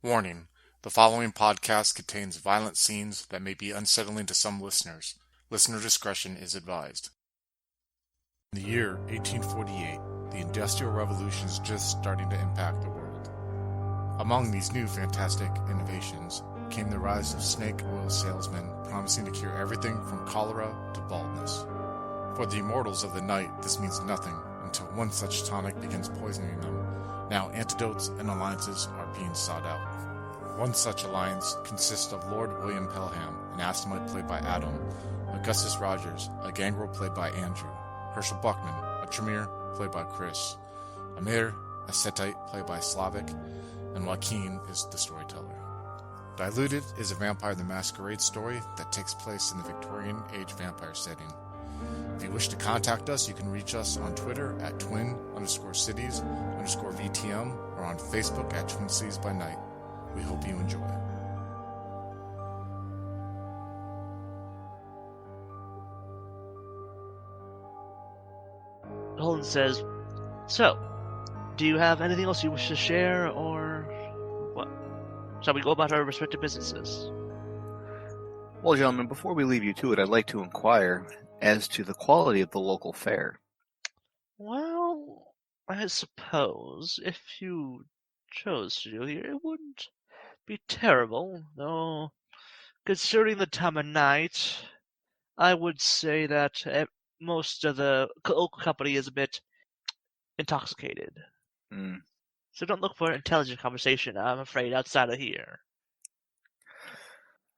Warning: the following podcast contains violent scenes that may be unsettling to some listeners. Listener discretion is advised. In the year 1848, the Industrial Revolution is just starting to impact the world. Among these new fantastic innovations came the rise of snake oil salesmen promising to cure everything from cholera to baldness. For the immortals of the night, this means nothing until one such tonic begins poisoning them. Now antidotes and alliances are being sought out. One such alliance consists of Lord William Pelham, an Assamite played by Adam, Augustus Rogers, a gangrel played by Andrew, Herschel Buckman, a Tremere played by Chris, Amir, a Setite played by Slavic, and Joaquin is the storyteller. Diluted is a Vampire the Masquerade story that takes place in the Victorian Age vampire setting. If you wish to contact us, you can reach us on Twitter at twin_cities_VTM or on Facebook at Twin Cities by Night. We hope you enjoy. Holden says, "So, do you have anything else you wish to share, or what? Shall we go about our respective businesses?" Well, gentlemen, before we leave you to it, I'd like to inquire as to the quality of the local fare. Well, I suppose if you chose to do here, it wouldn't be terrible, though considering the time of night, I would say that most of the local company is a bit intoxicated. So don't look for intelligent conversation, I'm afraid, outside of here.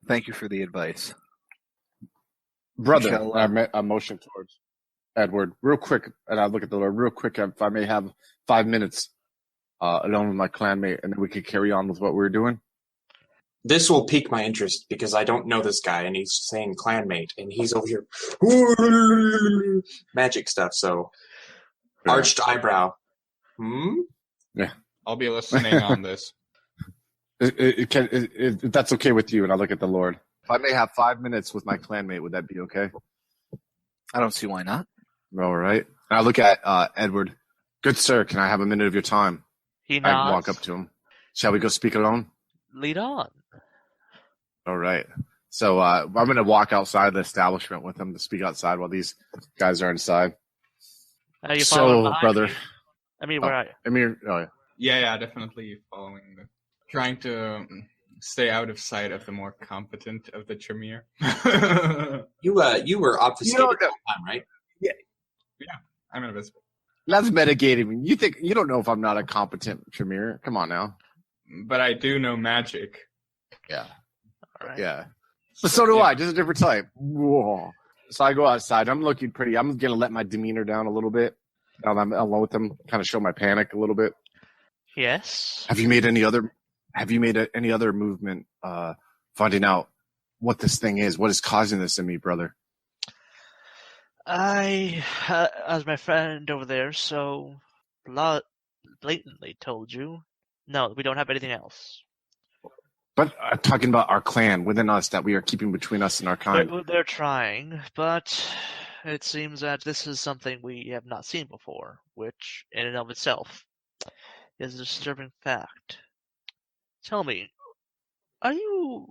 Thank you for the advice. Brother, I motion towards Edward real quick, and I look at the Lord real quick. If I may have 5 minutes alone with my clanmate, and then we could carry on with what we're doing. This will pique my interest because I don't know this guy, and he's saying clanmate, and he's over here magic stuff. So arched eyebrow. Yeah, I'll be listening on this. If that's okay with you, and I look at the Lord. If I may have 5 minutes with my clanmate, would that be okay? I don't see why not. All right. And I look at Edward. Good sir, can I have a minute of your time? He nods. I walk up to him. Shall we go speak alone? Lead on. All right. So I'm going to walk outside the establishment with him to speak outside while these guys are inside. Are you So, brother. I mean, where are you? Amir, oh yeah. Yeah, definitely following trying to stay out of sight of the more competent of the Tremere. You were obfuscated the whole time, right? Yeah, I'm invisible. That's metagaming. You don't know if I'm not a competent Tremere? Come on now. But I do know magic. Yeah. All right. Yeah. But so do I, just a different type. Whoa. So I go outside. I'm looking pretty. I'm going to let my demeanor down a little bit. Now that I'm alone with them, kind of show my panic a little bit. Yes. Have you made any other movement finding out what this thing is? What is causing this in me, brother? I, as my friend over there so blatantly told you, no, we don't have anything else. But I'm talking about our clan within us that we are keeping between us and our kind. They're trying, but it seems that this is something we have not seen before, which in and of itself is a disturbing fact. Tell me, how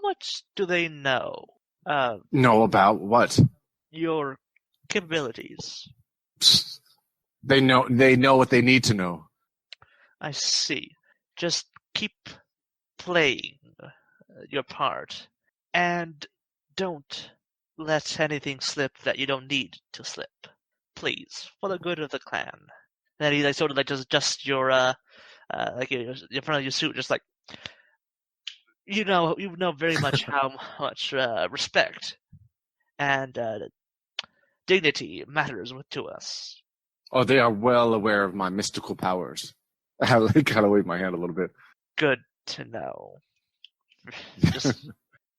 much do they know? Know about what? Your capabilities. They know what they need to know. I see. Just keep playing your part, and don't let anything slip that you don't need to slip. Please, for the good of the clan. And then he sort of just adjust your like in front of your suit, just like you know very much how much respect and dignity matters to us. Oh, they are well aware of my mystical powers. I kind of wave my hand a little bit. Good to know.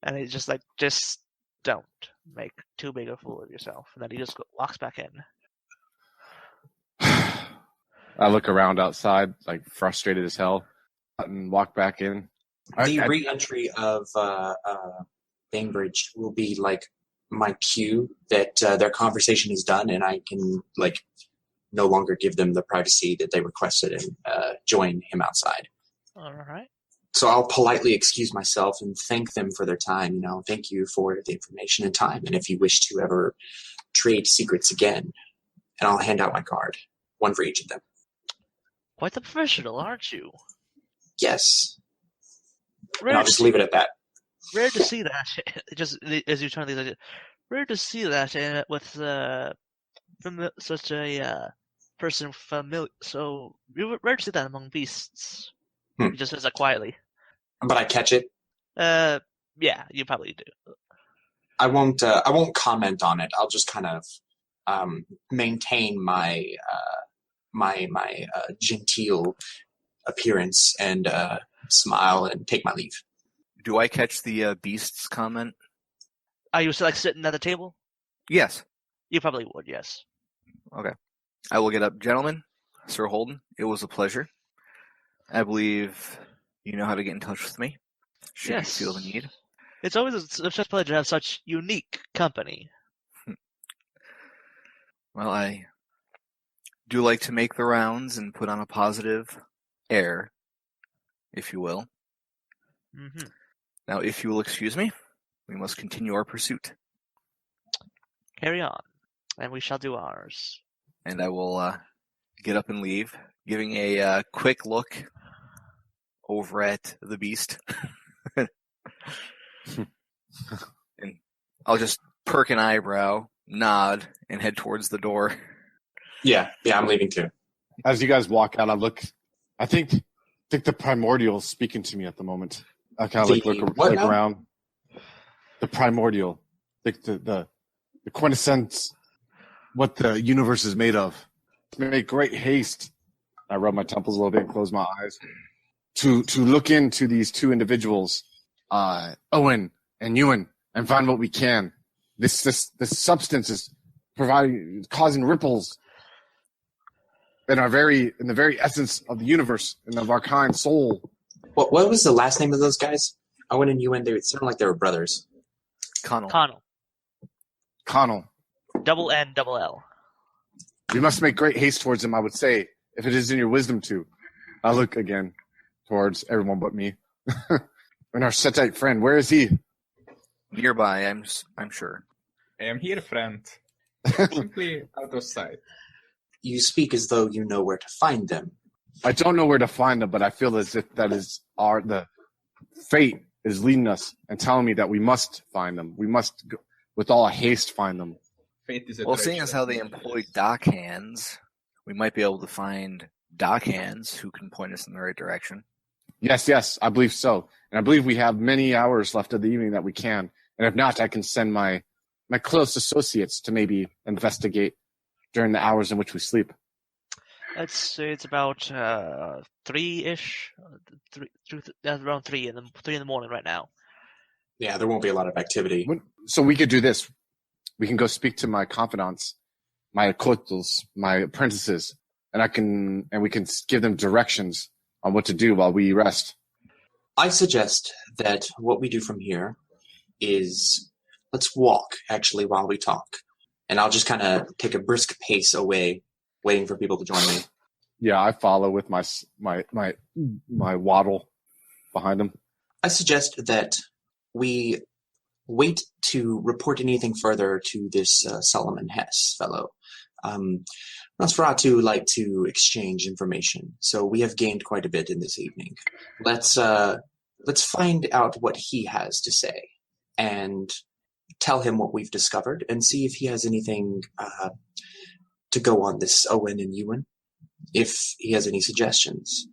And he's just like, just don't make too big a fool of yourself. And then he just walks back in. I look around outside, like frustrated as hell, and walk back in. The re-entry of Bainbridge will be like my cue that their conversation is done, and I can no longer give them the privacy that they requested and join him outside. All right. So I'll politely excuse myself and thank them for their time. Thank you for the information and time. And if you wish to ever trade secrets again, and I'll hand out my card, one for each of them. Quite the professional, aren't you? Yes. And I'll just leave it at that. Rare to see that. Just as you turn these, rare to see that with from such a person familiar. So rare to see that among beasts. He just says that quietly. But I catch it. Yeah, you probably do. I won't comment on it. I'll just kind of maintain my genteel appearance and smile and take my leave. Do I catch the beast's comment? Are you still sitting at the table? Yes. You probably would, yes. Okay. I will get up. Gentlemen, Sir Holden, it was a pleasure. I believe you know how to get in touch with me, should you feel the need. It's always such a pleasure to have such unique company. Well, I do like to make the rounds and put on a positive air, if you will. Mm-hmm. Now, if you will excuse me, we must continue our pursuit. Carry on, and we shall do ours. And I will get up and leave, giving a quick look over at the beast. And I'll just perk an eyebrow, nod, and head towards the door. Yeah, I'm leaving too. As you guys walk out, I think the primordial's speaking to me at the moment. I kind of look around. The primordial, the quintessence, what the universe is made of. Make great haste. I rub my temples a little bit and close my eyes to look into these two individuals, Owen and Ewan, and find what we can. This substance is causing ripples in the very essence of the universe and of our kind soul. What was the last name of those guys? Owen and Ewan. They sounded like they were brothers. Connell. Double N, double L. We must make great haste towards him, I would say, if it is in your wisdom to. I look again towards everyone but me. And our Setite friend, where is he? Nearby, I'm sure. I am here, friend. Simply out of sight. You speak as though you know where to find them. I don't know where to find them, but I feel as if that is the fate is leading us and telling me that we must find them. We must, with all haste, find them. Fate is well, seeing as how they employ dock hands, we might be able to find dock hands who can point us in the right direction. Yes, I believe so. And I believe we have many hours left of the evening that we can. And if not, I can send my close associates to maybe investigate during the hours in which we sleep. Let's say it's about 3-ish, around 3 in the morning right now. Yeah, there won't be a lot of activity. So we could do this. We can go speak to my confidants, my occultals, my apprentices, and we can give them directions on what to do while we rest. I suggest that what we do from here is let's walk actually while we talk, and I'll just kind of take a brisk pace away, waiting for people to join me. Yeah, I follow with my waddle behind him. I suggest that we wait to report anything further to this Solomon Hess fellow. Nosferatu like to exchange information, so we have gained quite a bit in this evening. Let's find out what he has to say and tell him what we've discovered and see if he has anything to go on this Owen and Ewan. If he has any suggestions,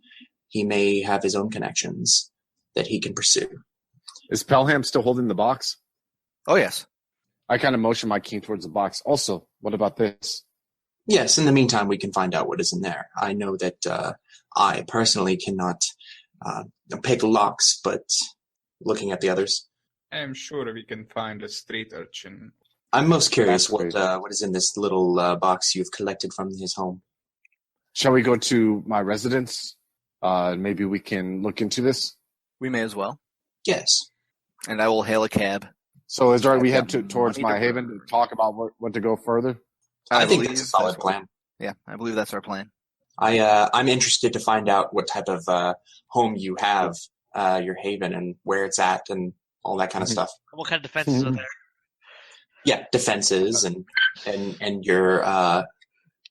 he may have his own connections that he can pursue. Is Pelham still holding the box? Oh, yes. I kind of motion my king towards the box. Also, what about this? Yes, in the meantime, we can find out what is in there. I know that I personally cannot pick locks, but looking at the others. I am sure we can find a street urchin. I'm most curious what is in this little box you've collected from his home. Shall we go to my residence? Maybe we can look into this? We may as well. Yes. And I will hail a cab. So is we head towards my haven to talk about what to go further? I think that's a solid plan. Yeah, I believe that's our plan. I'm interested to find out what type of home you have, your haven, and where it's at, and all that kind of stuff. What kind of defenses are there? Yeah, defenses and your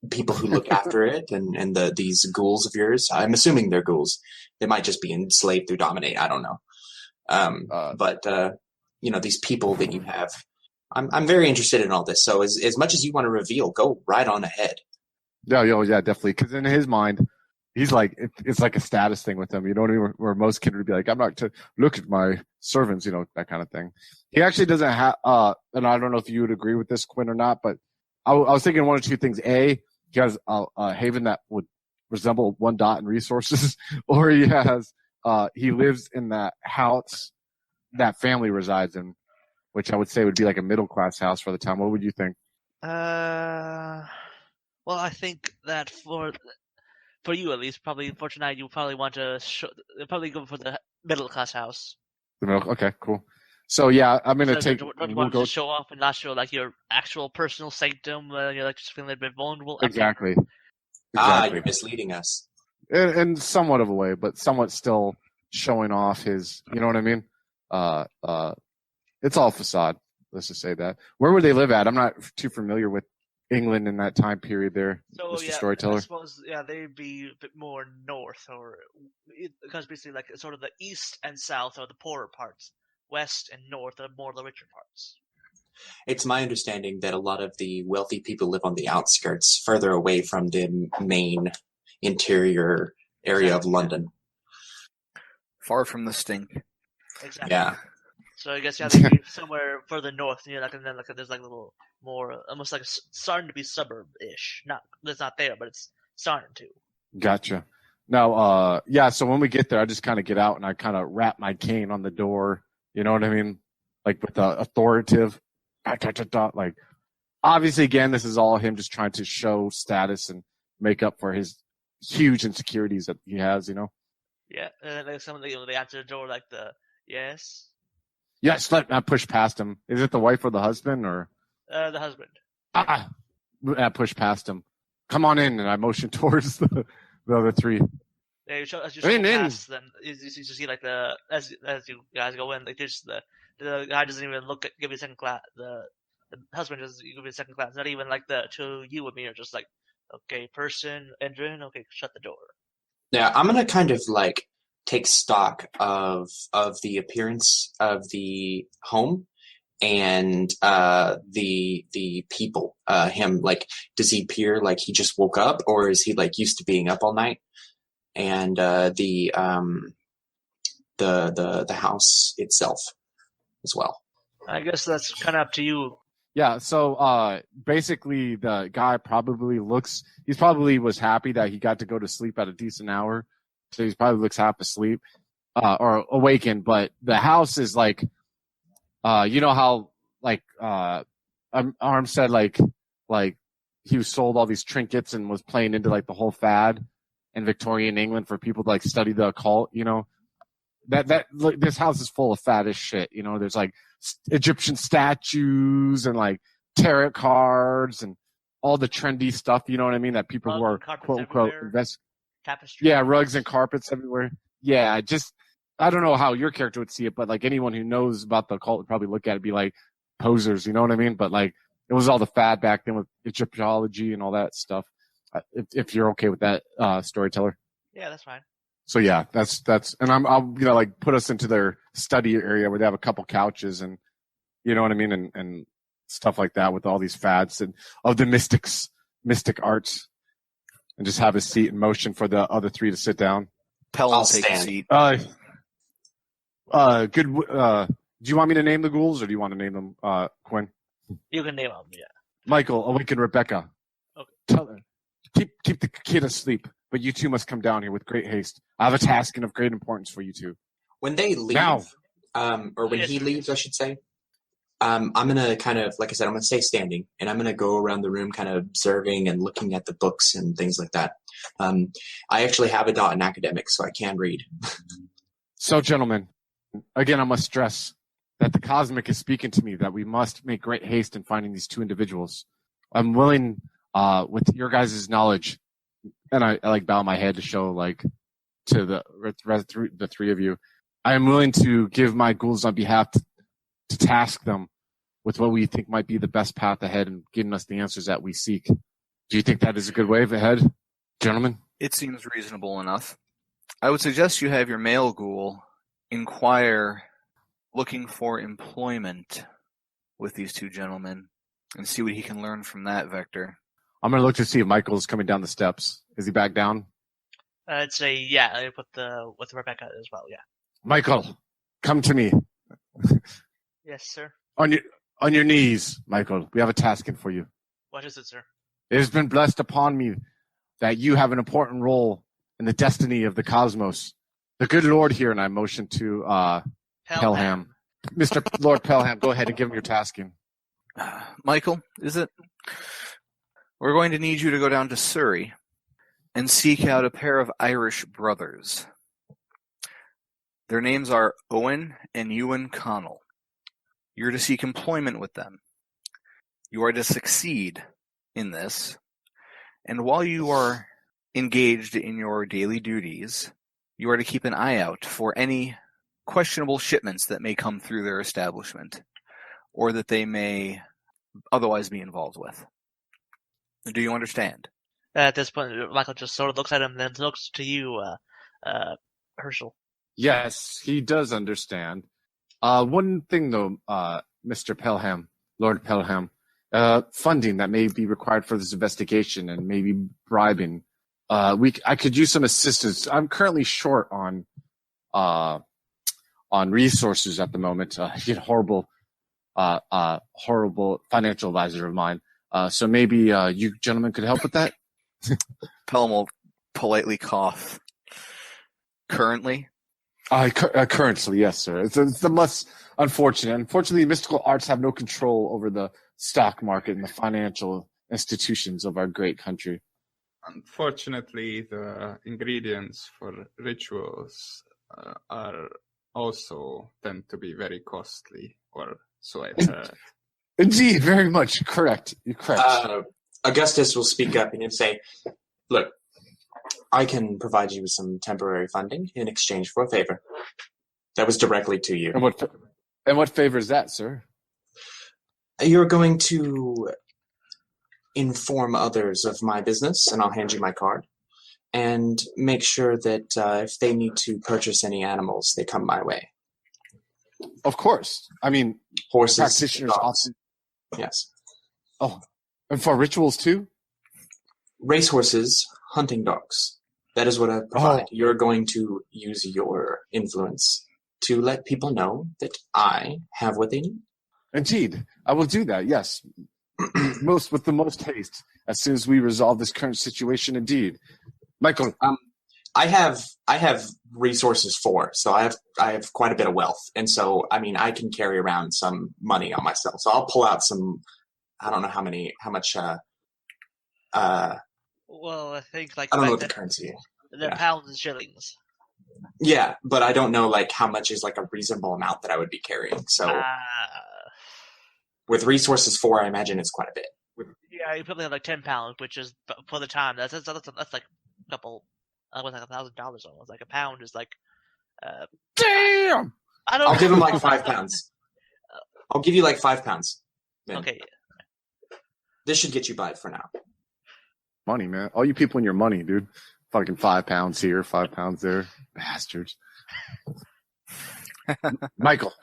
people who look after it, and these ghouls of yours. I'm assuming they're ghouls. They might just be enslaved through dominate. I don't know. But these people that you have. I'm very interested in all this. So as much as you want to reveal, go right on ahead. Yeah, definitely. Because in his mind, he's like, it's like a status thing with him. You know what I mean? Where most kids would be like, I'm not to look at my servants, that kind of thing. He actually doesn't have, and I don't know if you would agree with this, Quinn, or not, but I was thinking one or two things. A, he has a haven that would resemble one dot in resources, or he lives in that house that family resides in, which I would say would be like a middle class house for the town. What would you think? Well, I think that for you at least, probably for tonight, you probably want to probably go for the middle class house. The middle, okay, cool. So yeah, I'm gonna take. Don't want to show off and not show like your actual personal sanctum. You're like just feeling a bit vulnerable. Exactly. You're misleading us. In somewhat of a way, but somewhat still showing off his. You know what I mean? It's all facade. Let's just say that. Where would they live at? I'm not too familiar with England in that time period there, so, Mr. Storyteller. I suppose, they'd be a bit more north, or because basically like sort of the east and south are the poorer parts, west and north are more the richer parts. It's my understanding that a lot of the wealthy people live on the outskirts, further away from the main interior area of London. Far from the stink. Exactly. Yeah. So I guess they'd be somewhere further north, and then there's like a little more, almost like starting to be suburb-ish. It's not there, but it's starting to. Gotcha. Now, so when we get there, I just kind of get out and I kind of rap my cane on the door. You know what I mean? Like with the authoritative, like obviously again, this is all him just trying to show status and make up for his huge insecurities that he has, Yeah, and then like some they answer the door like yes. Yes, I push past him. Is it the wife or the husband or? The husband. I push past him. Come on in, and I motion towards the other three. Yeah, as you go past, then you see like as you guys go in, like just the guy doesn't even give you a second glance. The husband doesn't give you a second glance. Not even like the two you and me are just like, okay, person entering, okay, shut the door. Yeah, I'm gonna kind of like take stock of the appearance of the home and the people. Him, like, does he appear like he just woke up, or is he like used to being up all night? And the house itself as well. I guess that's kind of up to you. Yeah, so basically the guy he probably was happy that he got to go to sleep at a decent hour. So he probably looks half asleep or awakened, but the house is like, you know how like Arm said like he sold all these trinkets and was playing into like the whole fad in Victorian England for people to like study the occult, this house is full of faddish shit. There's like Egyptian statues and like tarot cards and all the trendy stuff. You know what I mean? That people who are quote unquote Tapestry. Yeah, rugs and carpets everywhere. Yeah, I don't know how your character would see it, but like anyone who knows about the occult would probably look at it and be like posers. You know what I mean? But like it was all the fad back then with Egyptology and all that stuff. If you're okay with that, Storyteller. Yeah, that's fine. So yeah, that's, and I'll like put us into their study area where they have a couple couches and, you know what I mean, and stuff like that with all these fads and of the mystic arts, and just have a seat in motion for the other three to sit down. I'll take a seat. Good. Do you want me to name the ghouls, or do you want to name them, Quinn? You can name them. Yeah. Michael, awaken Rebecca. Okay. Tell her, keep the kid asleep. But you two must come down here with great haste. I have a task and of great importance for you two. When they leave, or when he leaves, I should say, I'm going to kind of, like I said, I'm going to stay standing, and I'm going to go around the room kind of observing and looking at the books and things like that. I actually have a dot in academics, so I can read. So, gentlemen, again, I must stress that the cosmic is speaking to me that we must make great haste in finding these two individuals. I'm willing, with your guys' knowledge, and I like bow my head to show like to the three of you, I am willing to give my ghouls on behalf to task them with what we think might be the best path ahead and getting us the answers that we seek. Do you think that is a good way ahead, gentlemen? It seems reasonable enough. I would suggest you have your male ghoul inquire, looking for employment with these two gentlemen, and see what he can learn from that vector. I'm going to look to see if Michael's coming down the steps. Is he back down? I'd say, yeah, with Rebecca as well, yeah. Michael, come to me. Yes, sir. On your knees, Michael. We have a task for you. What is it, sir? It has been blessed upon me that you have an important role in the destiny of the cosmos. The good Lord here, and I motion to Pelham. Mr. Lord Pelham, go ahead and give him your tasking. Michael, is it? We're going to need you to go down to Surrey and seek out a pair of Irish brothers. Their names are Owen and Ewan Connell. You're to seek employment with them. You are to succeed in this, and while you are engaged in your daily duties, you are to keep an eye out for any questionable shipments that may come through their establishment, or that they may otherwise be involved with. Do you understand? At this point, Michael just sort of looks at him and then looks to you, Herschel. Yes, he does understand. One thing, though, Mr. Pelham, Lord Pelham, funding that may be required for this investigation and maybe bribing. I could use some assistance. I'm currently short on resources at the moment. Horrible financial advisor of mine. So maybe you gentlemen could help with that. Pelham will politely cough. Currently? Currently, yes, sir. It's the most unfortunate. Unfortunately, mystical arts have no control over the stock market and the financial institutions of our great country. Unfortunately, the ingredients for rituals are also tend to be very costly, or so I've heard. Indeed, very much correct. You're correct. Augustus will speak up and he'll say, "Look, I can provide you with some temporary funding in exchange for a favor. That was directly to you." And what favor is that, sir? You're going to inform others of my business, and I'll hand you my card, and make sure that if they need to purchase any animals, they come my way. Of course. I mean, horses, practitioners dogs. often. Yes. Oh, and for rituals too? Racehorses, hunting dogs. That is what I provide. You're going to use your influence to let people know that I have what they need. Indeed. I will do that, yes. With the most haste, as soon as we resolve this current situation, indeed. Michael. I have resources so I have quite a bit of wealth. And so, I mean, I can carry around some money on myself. So I'll pull out some, I don't know how much, well, I think I don't know what the currency is. The pounds and shillings. Yeah, but I don't know like how much is like a reasonable amount that I would be carrying. So with resources 4, I imagine it's quite a bit. Yeah, you probably have like 10 pounds, which is for the time. That's like a couple. Was like $1,000 almost. Like a pound is like. Damn. I'll give him like 5 pounds. I'll give you like 5 pounds. Then. Okay. This should get you by for now. Money, man. All you people in your money, dude. Fucking 5 pounds here, 5 pounds there. Bastards. Michael,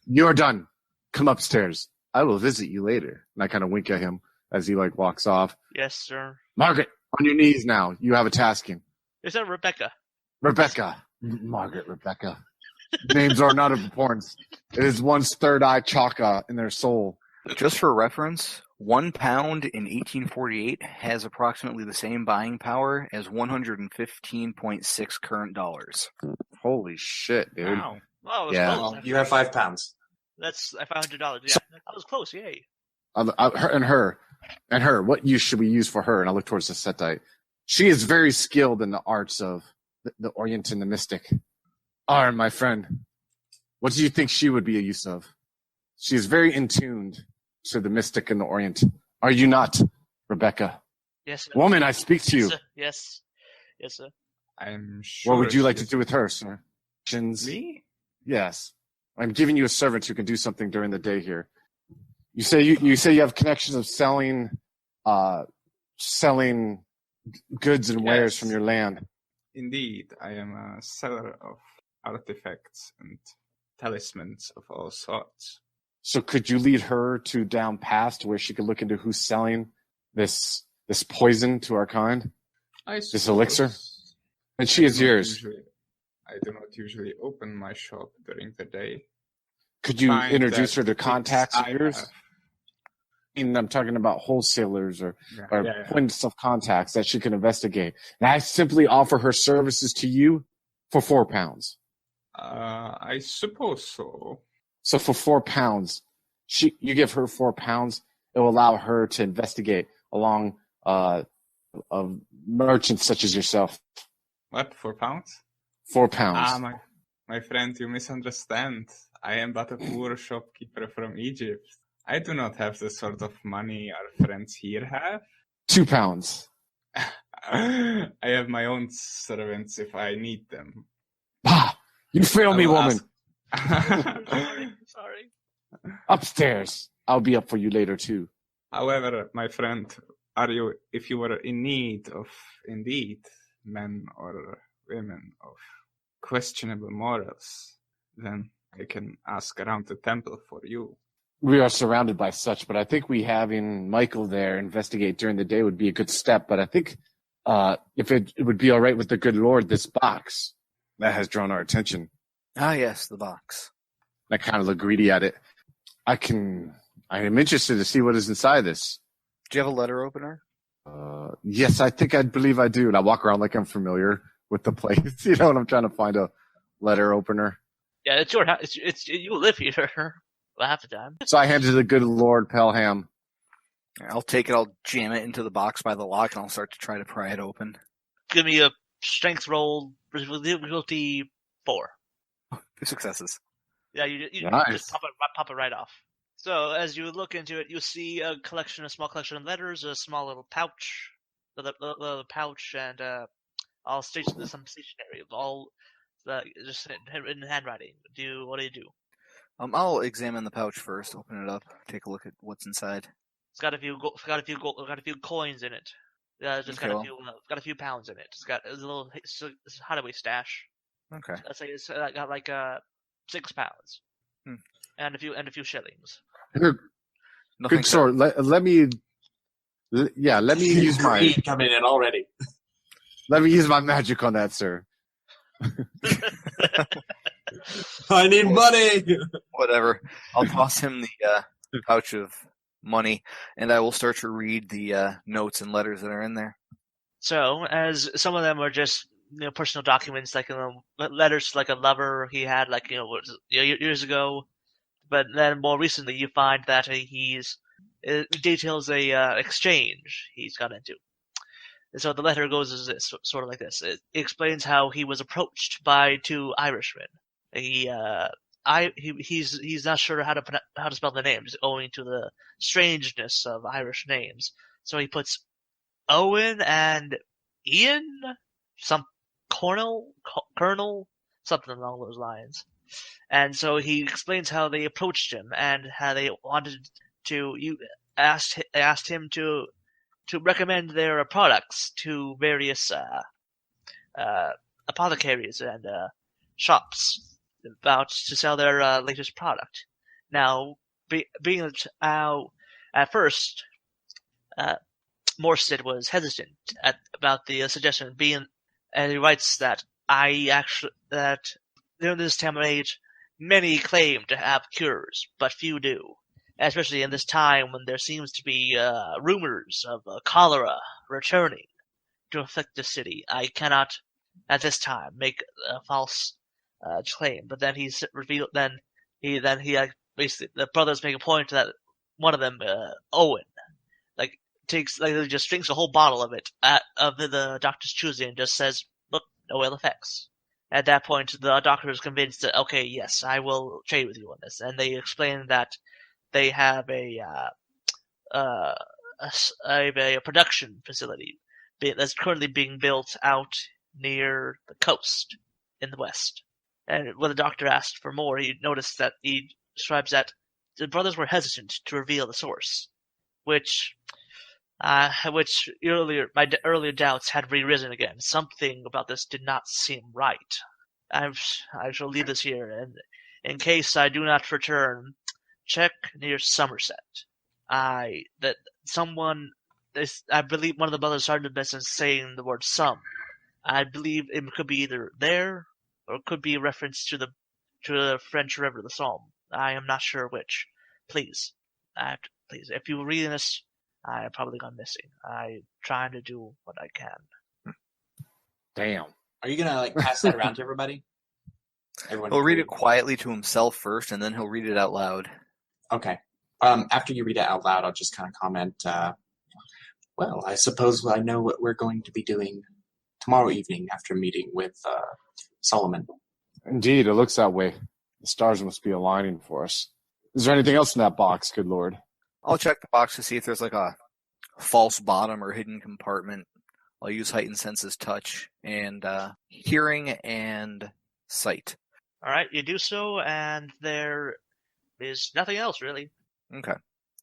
you're done. Come upstairs. I will visit you later. And I kind of wink at him as he like walks off. Yes, sir. Margaret, on your knees now. You have a tasking. Is that Rebecca? Rebecca. Margaret, Rebecca. Names are not of importance. It is one's third eye chakra in their soul. Just for reference, 1 pound in 1848 has approximately the same buying power as 115.6 current dollars. Holy shit, dude. Wow. Oh, yeah. close. Well, you have 5 pounds. That's $500. Yeah, I was close. Yay. Her. What use should we use for her? And I look towards the Setite. She is very skilled in the arts of the Orient and the mystic. Arn, my friend, what do you think she would be a use of? She is very in tuned to the mystic and the Orient. Are you not, Rebecca? Yes, sir. Woman, I speak to you. Sir. Yes. Yes, sir. I'm sure. What would you like she to is- do with her, sir? Questions? Me? Yes. I'm giving you a servant who can do something during the day here. You say you have connections of selling goods and wares Yes. from your land. Indeed, I am a seller of artifacts and talismans of all sorts. So could you lead her to down past where she could look into who's selling this poison to our kind? This elixir? And she is yours. I do not usually open my shop during the day. Could you Find introduce that her to the contacts of I yours? have- And I'm talking about wholesalers or Yeah. points of contacts that she can investigate. And I simply offer her services to you for £4. I suppose so. So for £4, you give her £4. It will allow her to investigate along of merchants such as yourself. What, £4? £4. My friend, you misunderstand. I am but a poor shopkeeper from Egypt. I do not have the sort of money our friends here have. £2. I have my own servants if I need them. Ah, you fail me, I will woman. Sorry. Upstairs. I'll be up for you later too. However, my friend, if you were in need of, indeed, men or women of questionable morals, then I can ask around the temple for you. We are surrounded by such, but I think having Michael there investigate during the day would be a good step. But I think if it would be all right with the good Lord, this box that has drawn our attention. Ah, yes, the box. I kind of look greedy at it. I am interested to see what is inside this. Do you have a letter opener? Yes, I believe I do. And I walk around like I'm familiar with the place. You know, and I'm trying to find a letter opener. Yeah, it's your house. It's you live here half the time. So I hand it to the good Lord Pelham. I'll take it, I'll jam it into the box by the lock, and I'll start to try to pry it open. Give me a strength roll. Difficulty 4. 2 successes. Yeah, you Nice. just pop it right off. So as you look into it, you see a small collection of letters, a small little pouch, the pouch, and some stationery of all just in handwriting. What do you do? I'll examine the pouch first, open it up, take a look at what's inside. It's got a few coins in it. Just Okay, got a few pounds in it. It's got a little hideaway stash. Okay. I'd say it's got like £6 and a few shillings. Nothing Good sword. Let me use my Greed coming in already. let me use my magic on that, sir. I need money. Whatever. I'll toss him the pouch of money, and I will start to read the notes and letters that are in there. So, as some of them are just personal documents, like letters to like a lover he had years ago, but then more recently you find that it details a exchange he's got into. And so the letter goes as this, sort of like this. It explains how he was approached by 2 Irishmen. He's not sure how to spell the names, owing to the strangeness of Irish names. So he puts Owen and Ian, some Colonel, something along those lines. And so he explains how they approached him and how they wanted to. You asked him to recommend their products to various apothecaries and shops about to sell their latest product. Now, being at first, Morstead was hesitant about the suggestion, and he writes that that during this time of age, many claim to have cures, but few do. Especially in this time when there seems to be rumors of cholera returning to afflict the city. I cannot, at this time, make a false claim. But then he's revealed. Then he basically the brothers make a point that one of them, Owen, just drinks a whole bottle of it of the doctor's choosing and just says, "Look, no ill effects." At that point, the doctor is convinced that okay, yes, I will trade with you on this, and they explain that they have a a production facility that's currently being built out near the coast in the west. And when the doctor asked for more, he noticed that he describes that the brothers were hesitant to reveal the source, which my earlier doubts had re-risen again. Something about this did not seem right. I shall leave this here, and in case I do not return, check near Somerset. I believe one of the brothers started the business saying the word "some." I believe it could be either there or it could be a reference to the French River, the Somme. I am not sure which. Please, if you were reading this, I have probably gone missing. I'm trying to do what I can. Damn. Are you gonna pass that around to everybody? He'll read it quietly to himself first, and then he'll read it out loud. Okay. After you read it out loud, I'll just kind of comment. Well, I suppose I know what we're going to be doing tomorrow evening after meeting with Solomon. Indeed, it looks that way. The stars must be aligning for us. Is there anything else in that box, good lord? I'll check the box to see if there's like a false bottom or hidden compartment. I'll use heightened senses, touch, and hearing and sight. All right, you do so, and there is nothing else, really. Okay.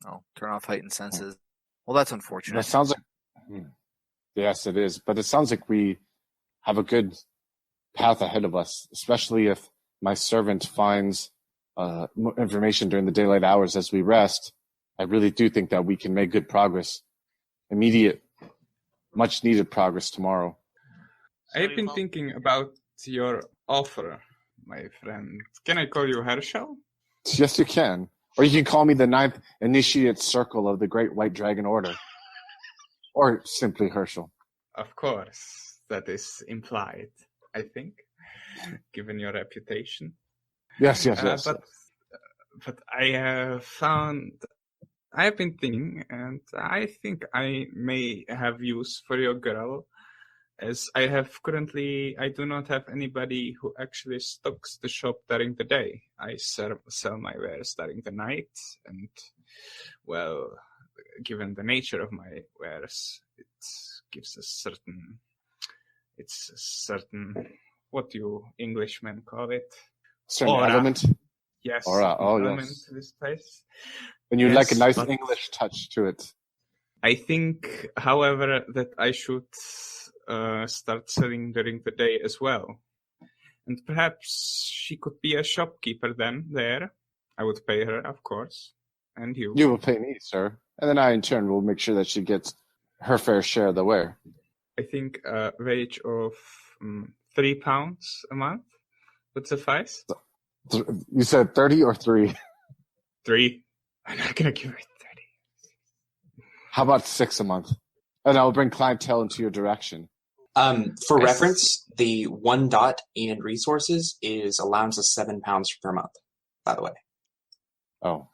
I'll turn off heightened senses. Well, that's unfortunate. That sounds like... Yes, it is. But it sounds like we have a good path ahead of us, especially if my servant finds information during the daylight hours as we rest. I really do think that we can make good progress. Immediate, much-needed progress tomorrow. I've been thinking about your offer, my friend. Can I call you Herschel? Yes, you can. Or you can call me the 9th Initiate Circle of the Great White Dragon Order. Or simply Herschel. Of course. That is implied, I think, given your reputation. Yes. But I have been thinking, and I think I may have use for your girl, as I do not have anybody who actually stocks the shop during the day. I sell my wares during the night, and, well, given the nature of my wares, it gives a certain, what do you Englishmen call it? Certain element? Yes. Aura. Oh, element yes. to this place. And you'd like a nice English touch to it. I think, however, that I should start selling during the day as well. And perhaps she could be a shopkeeper then there. I would pay her, of course. And you. You will pay me, sir. And then I, in turn, will make sure that she gets her fair share of the ware. I think a wage of £3 a month would suffice. You said 30 or 3? 3. I'm not going to give her 30. How about 6 a month? And I'll bring clientele into your direction. For reference, the 1 dot in resources is allowance of £7 per month, by the way. Oh.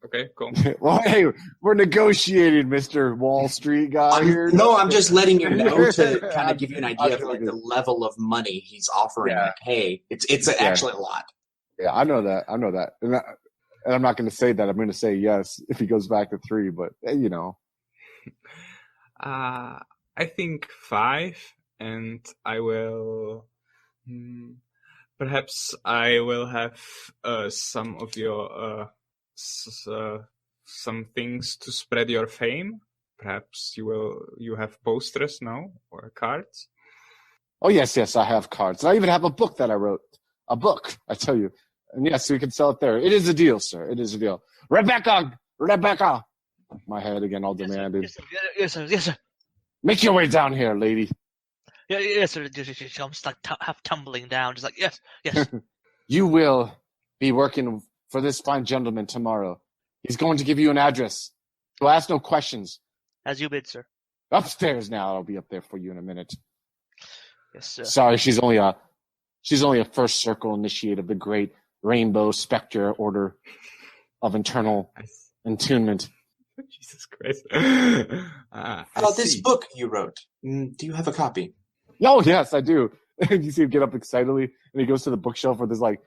Okay, cool. Well, hey, we're negotiating, Mr. Wall Street guy here. No, I'm just letting you know to kind of give you an idea of like the level of money he's offering to pay. It's actually a lot. Yeah, I know that. And I'm not going to say that. I'm going to say yes if he goes back to 3, but, you know. I think 5, and I will... perhaps I will have some of your... some things to spread your fame. Perhaps you have posters now, or cards? Oh, yes, I have cards. I even have a book that I wrote. A book, I tell you. And yes, we can sell it there. It is a deal, sir. It is a deal. Rebecca! My head again, all demanded. Yes, sir. Make your way down here, lady. Yes, sir. I'm just like half tumbling down, just like, yes. You will be working for this fine gentleman tomorrow. He's going to give you an address. He'll ask no questions. As you bid, sir. Upstairs now. I'll be up there for you in a minute. Yes, sir. Sorry, she's only a first circle initiate of the great Rainbow Spectre Order of Internal Attunement. Jesus Christ. This book you wrote. Do you have a copy? Oh, yes, I do. You see him get up excitedly, and he goes to the bookshelf where there's like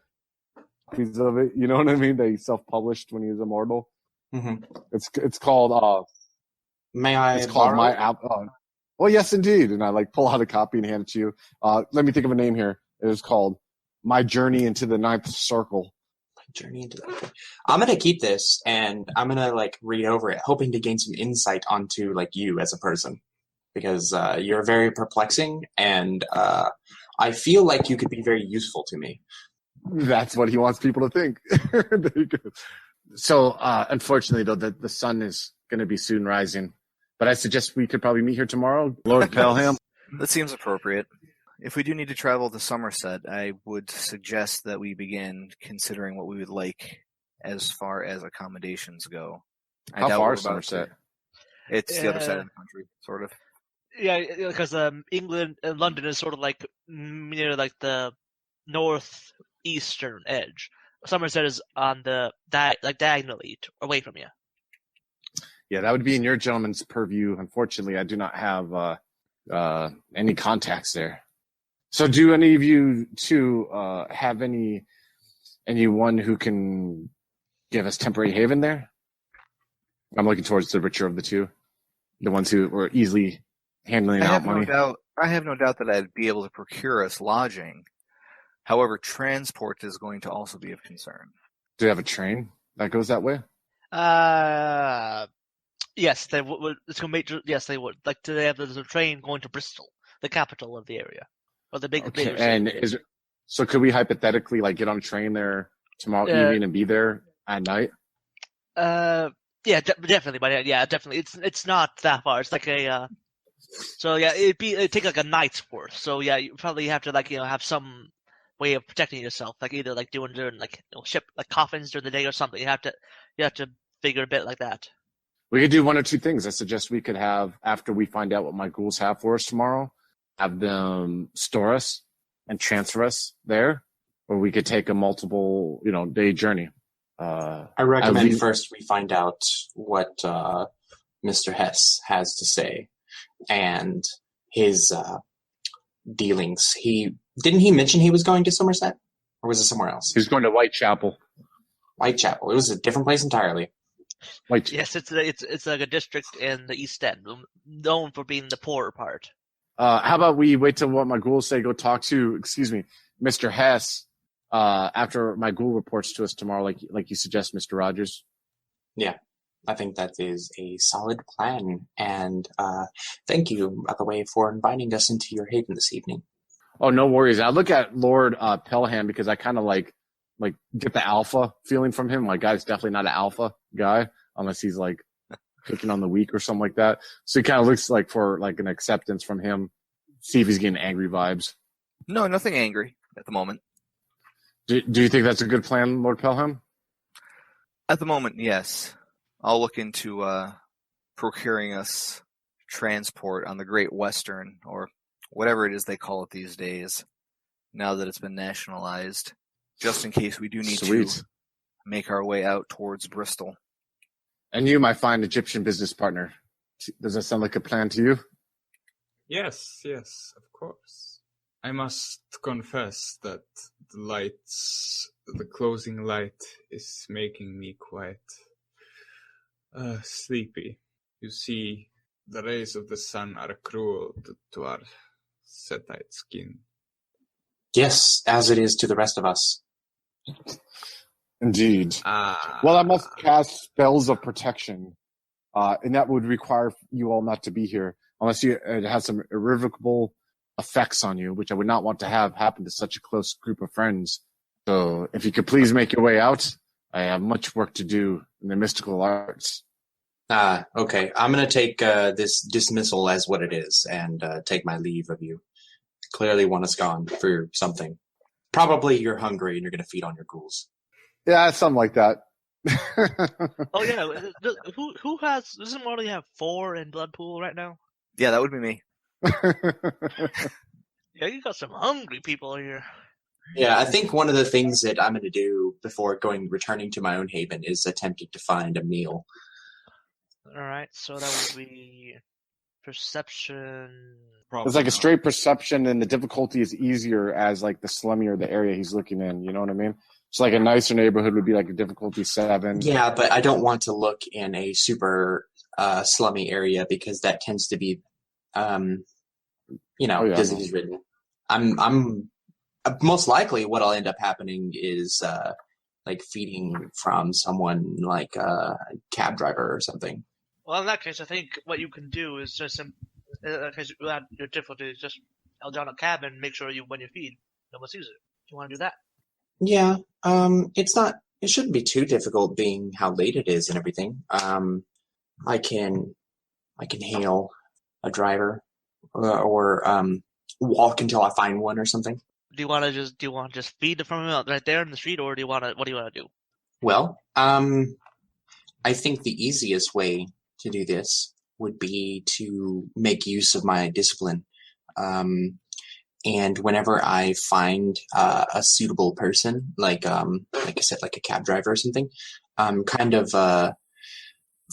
pieces of it. You know what I mean? That he self-published when he was immortal. Mm-hmm. It's called May I It's called borrow? My Apple. Well, yes, indeed. And I like pull out a copy and hand it to you. Let me think of a name here. It is called My Journey into the Ninth Circle. Journey into that. I'm gonna keep this and I'm gonna like read over it, hoping to gain some insight onto like you as a person, because you're very perplexing, and I feel like you could be very useful to me. That's what he wants people to think. There you go. So, unfortunately, though, the sun is going to be soon rising. But I suggest we could probably meet here tomorrow, Lord Pelham. That seems appropriate. If we do need to travel to Somerset, I would suggest that we begin considering what we would like as far as accommodations go. How far is Somerset? It's the other side of the country, sort of. Yeah, because England and London is sort of like near like the northeastern edge. Somerset is on the diagonally away from you. Yeah, that would be in your gentleman's purview. Unfortunately, I do not have any contacts there. So do any of you two have anyone who can give us temporary haven there? I'm looking towards the richer of the two, the ones who were easily handling out money. I have no doubt that I'd be able to procure us lodging. However, transport is going to also be of concern. Do they have a train that goes that way? Yes, they would. Yes, they would. Like, do they have there's a train going to Bristol, the capital of the area, or the bigger city? And so could we hypothetically like get on a train there tomorrow evening and be there at night? Yeah, definitely. But yeah, definitely. It's not that far. It's like a. So yeah, it'd take like a night's worth. So yeah, you probably have to have some way of protecting yourself, like either like doing like ship like coffins during the day or something. You have to figure a bit like that. We could do one or two things. I suggest we could have, after we find out what my ghouls have for us tomorrow, have them store us and transfer us there, or we could take a multiple, day journey. I recommend first we find out what Mr. Hess has to say and his dealings. Didn't he mention he was going to Somerset, or was it somewhere else? He's going to Whitechapel. Whitechapel. It was a different place entirely. Yes, it's like a district in the East End, known for being the poorer part. How about we wait till what my ghouls say, go talk to, Mr. Hess, after my ghoul reports to us tomorrow, like you suggest, Mr. Rogers? Yeah, I think that is a solid plan, and thank you, by the way, for inviting us into your haven this evening. Oh, no worries. I look at Lord Pelham because I kind of like get the alpha feeling from him. Like, guy's definitely not an alpha guy unless he's like picking on the weak or something like that. So he kind of looks like for like an acceptance from him. See if he's getting angry vibes. No, nothing angry at the moment. Do you think that's a good plan, Lord Pelham? At the moment, yes. I'll look into procuring us transport on the Great Western, or whatever it is they call it these days, now that it's been nationalized, just in case we do need to make our way out towards Bristol. And you, my fine Egyptian business partner, does that sound like a plan to you? Yes, of course. I must confess that the closing light is making me quite sleepy. You see, the rays of the sun are cruel to our set-eyed skin. Yes, as it is to the rest of us. Indeed. Well, I must cast spells of protection, and that would require you all not to be here unless it has some irrevocable effects on you, which I would not want to have happen to such a close group of friends. So if you could please make your way out, I have much work to do in the mystical arts. Okay. I'm going to take this dismissal as what it is and take my leave of you. Clearly want us gone for something. Probably you're hungry and you're going to feed on your ghouls. Yeah, something like that. Oh yeah, who has? Doesn't Marley have 4 in Bloodpool right now? Yeah, that would be me. Yeah, you got some hungry people here. Yeah, I think one of the things that I'm going to do before returning to my own haven is attempting to find a meal. All right, so that would be perception. It's like a straight perception, and the difficulty is easier as like the slummier the area he's looking in. You know what I mean? So like a nicer neighborhood would be like a difficulty 7. Yeah, but I don't want to look in a super slummy area because that tends to be, disease ridden. I'm most likely what I'll end up happening is like feeding from someone like a cab driver or something. Well, in that case, I think what you can do is just, in that case, you have your difficulty, just hold down a cab and make sure when you feed, no one sees it. Do you want to do that? Yeah, it shouldn't be too difficult being how late it is and everything. I can hail a driver or walk until I find one or something. Do you want to just feed from him right there in the street, or what do you want to do? Well, I think the easiest way to do this would be to make use of my discipline. And whenever I find a suitable person, like I said, like a cab driver or something, kind of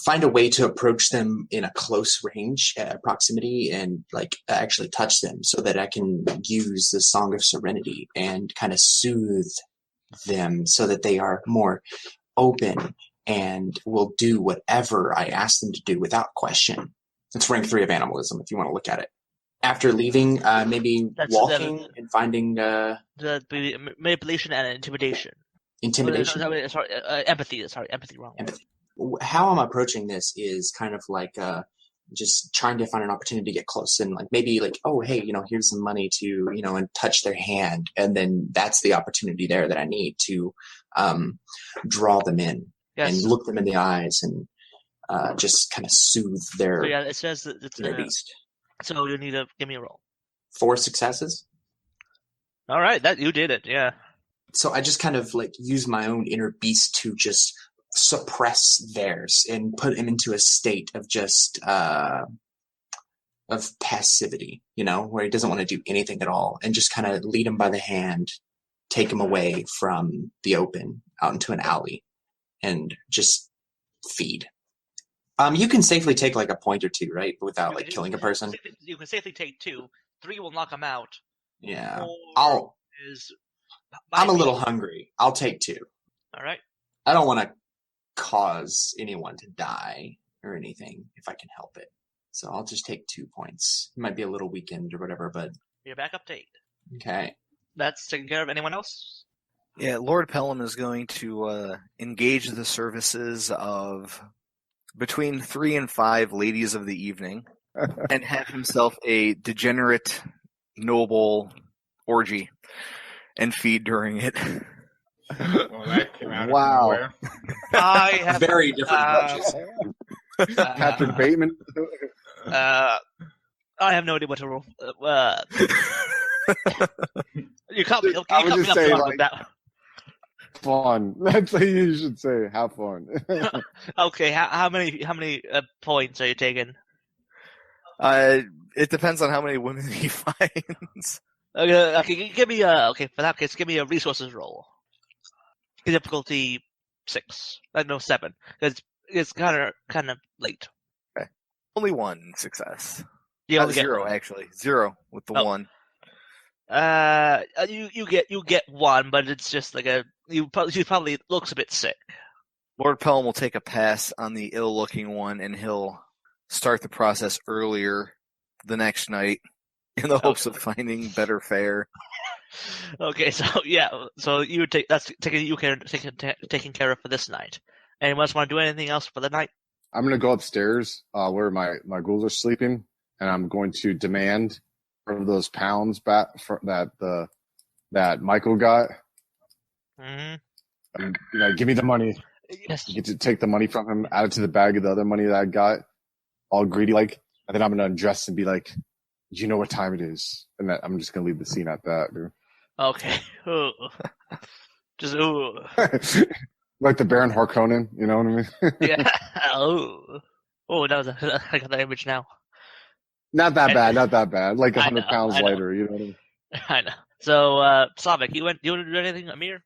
find a way to approach them in a close range, proximity, and like actually touch them, so that I can use the Song of Serenity and kind of soothe them, so that they are more open and will do whatever I ask them to do without question. It's rank 3 of animalism, if you want to look at it. After leaving, maybe walking and finding the manipulation and intimidation. Intimidation. Empathy. Empathy. Wrong. Empathy. How I'm approaching this is kind of like just trying to find an opportunity to get close and like maybe like, oh, hey, here's some money to, and touch their hand. And then that's the opportunity there that I need to draw them in and look them in the eyes and just kind of soothe their, it says that it's their beast. So you need to give me a roll. 4 successes. All right, that you did it, yeah. So I just kind of like use my own inner beast to just suppress theirs and put him into a state of just of passivity, where he doesn't want to do anything at all, and just kind of lead him by the hand, take him away from the open out into an alley, and just feed. You can safely take like a point or two, right, without like killing a person. You can safely take 2. 3 will knock him out. Yeah, 4 I'm a little hungry. I'll take 2. All right. I don't want to cause anyone to die or anything if I can help it. So I'll just take 2 points. It might be a little weakened or whatever, but you're back up to 8. Okay. That's taken care of. Anyone else? Yeah, Lord Pelham is going to engage the services of between 3 and 5 ladies of the evening and have himself a degenerate, noble orgy and feed during it. Well, that came out Wow. of nowhere. I have very different approaches. Patrick Bateman. I have no idea what to roll. You can't be. I would just say, with that. Fun. That's what you should say. Have fun. Okay, how many points are you taking? It depends on how many women he finds. Okay, give me for that case, give me a resources roll. Difficulty 6. No, 7. Because it's kind of late. Okay. Only 1 success. You only 0 actually. 0 with the 1. You get 1, but it's just like she probably looks a bit sick. Lord Pelham will take a pass on the ill-looking one, and he'll start the process earlier the next night in the hopes of finding better fare. Okay, so you would take taking care of for this night. Anyone else want to do anything else for the night? I'm going to go upstairs where my ghouls are sleeping, and I'm going to demand for those pounds back that Michael got. Mm-hmm. And, give me the money. Yes. You get to take the money from him, add it to the bag of the other money that I got, all greedy like, and then I'm going to undress and be like, you know what time it is. And that I'm just going to leave the scene at that, dude. Okay. Ooh. Just ooh. Like the Baron Harkonnen, you know what I mean? Yeah. Oh, I got that image now. Not that bad. Like 100 pounds I know. lighter, you know what I mean? I know. So, Slavik, you want to do anything, Amir?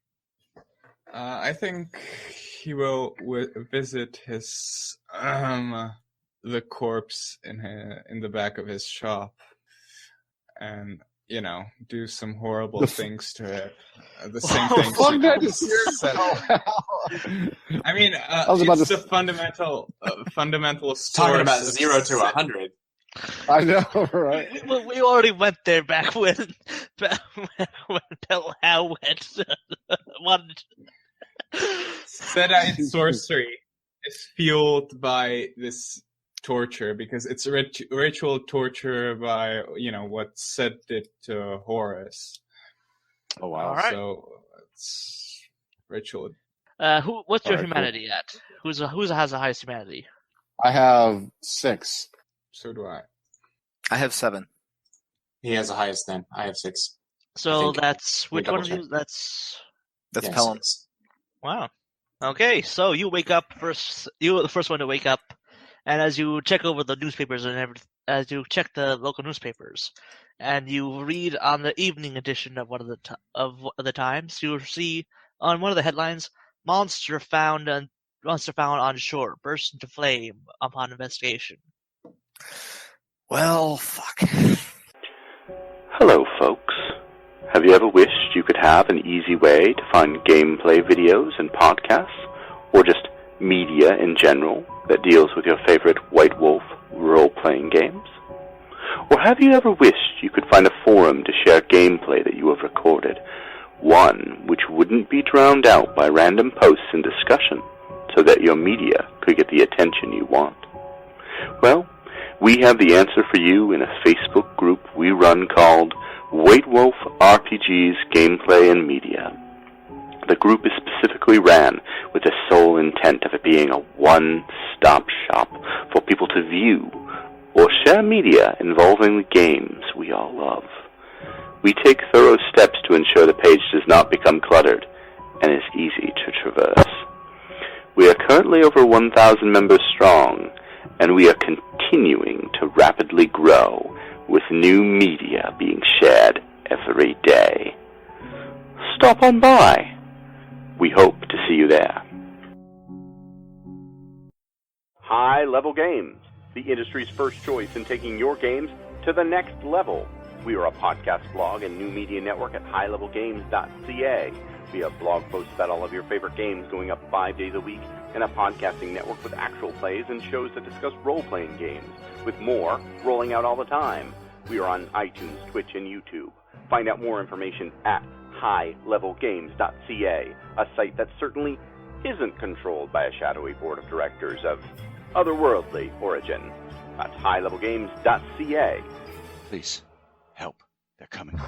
I think he will visit his the corpse in the back of his shop, and do some horrible things to it. The same things. Fuck that! I mean, was about it's to the fundamental source. Talking about of 0 to 100. I know, right? We already went there back when Hal went. Sedite sorcery is fueled by this torture because it's ritual torture by what said it to Horus. Oh wow! All right. So it's ritual. What's your All right, humanity at? Who has the highest humanity? I have 6. So do I. I have 7. He has the highest then. I have 6. So think that's which one of double you? That's That's Yeah, Pelham. 6. wow. Okay, so you wake up first. You're the first one to wake up, and as you check over the newspapers and as you check the local newspapers, and you read on the evening edition of one of the Times, you see on one of the headlines, "Monster found on shore, burst into flame upon investigation." Well, fuck. Hello, folks. Have you ever wished you could have an easy way to find gameplay videos and podcasts, or just media in general that deals with your favorite White Wolf role-playing games? Or have you ever wished you could find a forum to share gameplay that you have recorded, one which wouldn't be drowned out by random posts and discussion, so that your media could get the attention you want? Well, we have the answer for you in a Facebook group we run called White Wolf RPGs Gameplay and Media. The group is specifically ran with the sole intent of it being a one-stop shop for people to view or share media involving the games we all love. We take thorough steps to ensure the page does not become cluttered and is easy to traverse. We are currently over 1,000 members strong, and we are continuing to rapidly grow, with new media being shared every day. Stop on by. We hope to see you there. High Level Games, the industry's first choice in taking your games to the next level. We are a podcast blog and new media network at highlevelgames.ca. We have blog posts about all of your favorite games going up 5 days a week, and a podcasting network with actual plays and shows that discuss role-playing games, with more rolling out all the time. We are on iTunes, Twitch, and YouTube. Find out more information at highlevelgames.ca, a site that certainly isn't controlled by a shadowy board of directors of otherworldly origin. That's highlevelgames.ca. Please, help. They're coming.